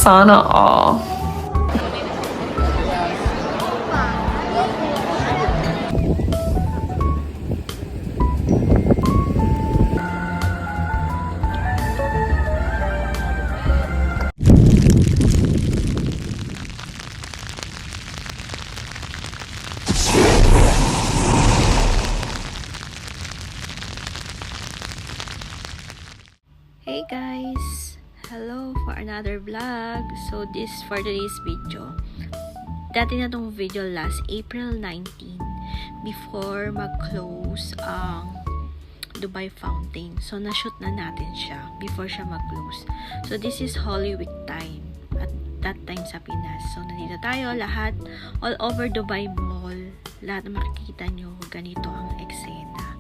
Sana all. Hey guys! Hello for another vlog. So this for today's video. Dati na tong video last April 19 before mag-close ang Dubai Fountain. So na-shoot na natin siya before siya mag-close. So this is Holy Week time at that time sa Pinas. So nandito tayo lahat all over Dubai Mall. Lahat na makikita nyo ganito ang eksena.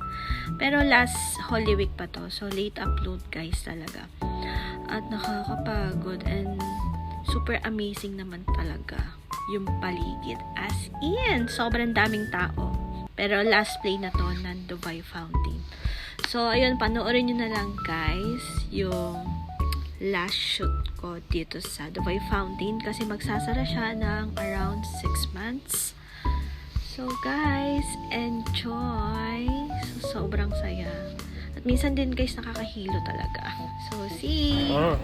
Pero last Holy Week pa to. So, late upload guys talaga. At nakakapagod and super amazing naman talaga yung paligid. As in, sobrang daming tao. Pero last play na to ng Dubai Fountain. So, ayun, panoorin nyo na lang guys yung last shoot ko dito sa Dubai Fountain. Kasi magsasara siya ng around 6 months. So guys, enjoy! So, sobrang saya. At minsan din guys, nakakahilo talaga. So, see! Oh.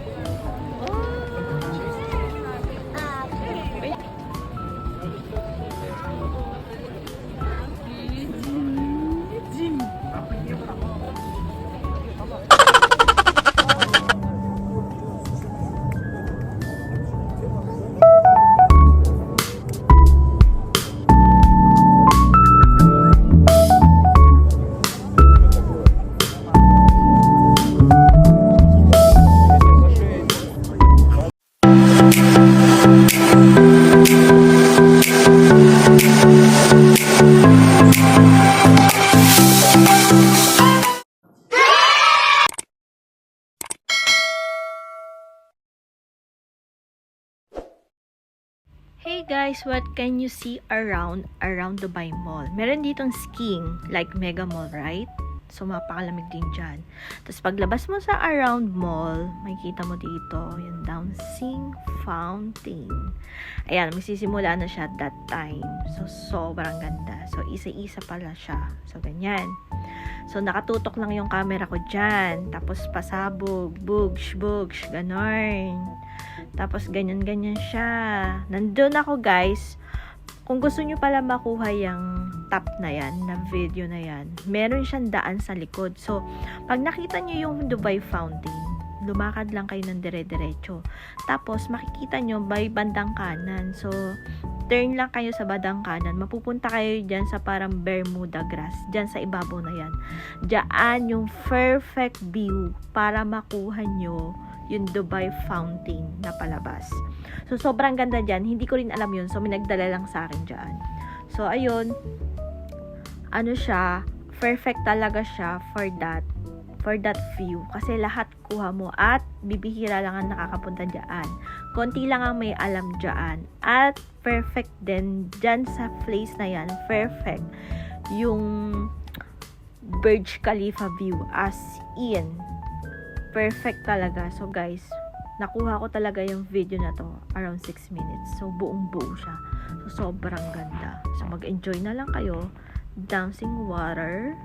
Hey guys, what can you see around Dubai Mall? Meron ditong skiing, like Mega Mall, right? So, mapakalamig din dyan. Tapos, paglabas mo sa around mall, makikita mo dito, yung dancing fountain. Ayan, magsisimula na siya at that time. So, sobrang ganda. So, isa-isa pala siya. So, ganyan. So, nakatutok lang yung camera ko dyan. Tapos, pasabog, bugs, ganon. Tapos, ganyan-ganyan siya. Nandun ako, guys. Kung gusto nyo pala makuha yung top na yan, na video na yan, meron siyang daan sa likod. So, pag nakita nyo yung Dubai Fountain, lumakad lang kayo ng dire-diretso. Tapos, makikita nyo by bandang kanan. So, turn lang kayo sa bandang kanan. Mapupunta kayo dyan sa parang Bermuda grass. Dyan sa ibabaw na yan. Dyan yung perfect view para makuha nyo yung Dubai Fountain na palabas. So, sobrang ganda dyan. Hindi ko rin alam yun. So, may nagdala lang sa akin dyan. So, ayun. Ano siya, perfect talaga siya for that view. Kasi lahat kuha mo at bibihira lang ang nakakapunta dyan. Konti lang ang may alam dyan. At perfect din dyan sa place na yan. Perfect yung Burj Khalifa view. As in, perfect talaga. So guys, nakuha ko talaga yung video na to around 6 minutes. So buong buo siya. So sobrang ganda. So mag-enjoy na lang kayo. Dancing water.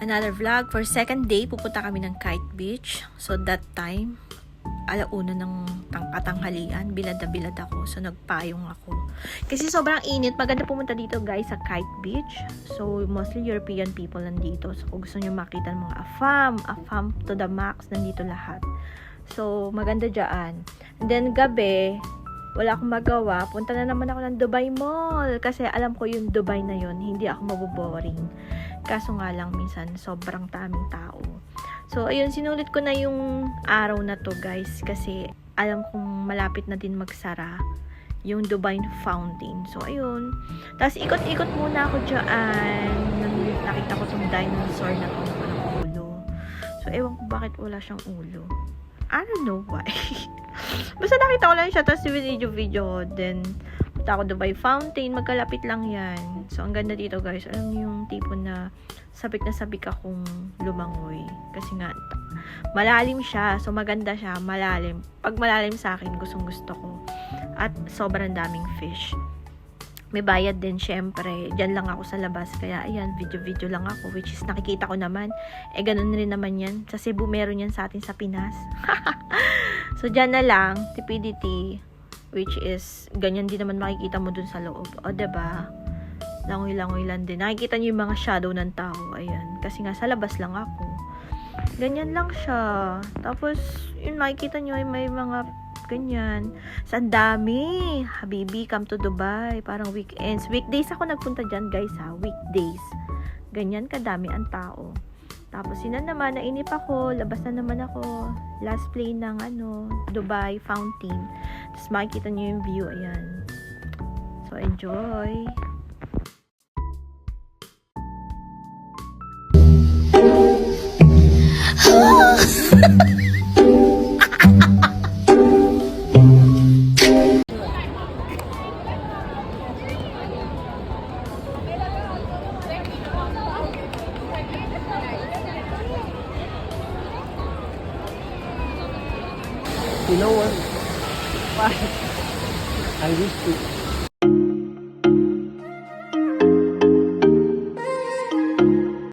Another vlog. For second day, pupunta kami ng Kite Beach. So that time, alauna ng katanghalian, bilad na bilad ako. So nagpayong ako. Kasi sobrang init. Maganda pumunta dito guys sa Kite Beach. So mostly European people nandito. So kung gusto nyo makita ng mga afam to the max, nandito lahat. So maganda dyan. And then gabi, wala akong magawa. Punta na naman ako ng Dubai Mall. Kasi alam ko yung Dubai na yun, hindi ako maboboring. Kaso nga lang, minsan sobrang daming tao. So, ayun, sinulit ko na yung araw na to, guys. Kasi alam kong malapit na din magsara yung Dubai Fountain. So, ayun. Tapos, ikot-ikot muna ako dyan. Nakita ko tong dinosaur na to na walang ulo. So, ewan ko bakit wala siyang ulo. I don't know why. Basta nakita ko lang siya, tapos video. Then, punta ako Dubai Fountain, magkalapit lang yan. So, ang ganda dito guys, alam niyo yung tipo na sabik akong lumangoy. Kasi nga, malalim siya. So, maganda siya, malalim. Pag malalim sa akin, gustong-gusto ko. At sobrang daming fish. May bayad din, syempre. Diyan lang ako sa labas. Kaya, ayan, video lang ako. Which is, nakikita ko naman. Ganun rin naman yan. Sa Cebu, meron yan sa atin sa Pinas. So, diyan na lang. Stupidity. Which is, ganyan din naman makikita mo dun sa loob. O, diba? Langoy-langoy lang din. Nakikita nyo yung mga shadow ng tao. Ayan. Kasi nga, sa labas lang ako. Ganyan lang siya. Tapos, yun, makikita nyo, may mga ganyan. Sa dami. Habibi, come to Dubai. Parang weekends. Weekdays ako nagpunta dyan, guys, ha. Weekdays. Ganyan kadami ang tao. Tapos, yun na naman, nainip ako. Labas na naman ako. Last play ng, Dubai Fountain. Tapos, makikita nyo yung view. Ayan. So, enjoy. You know what? Why? I wish to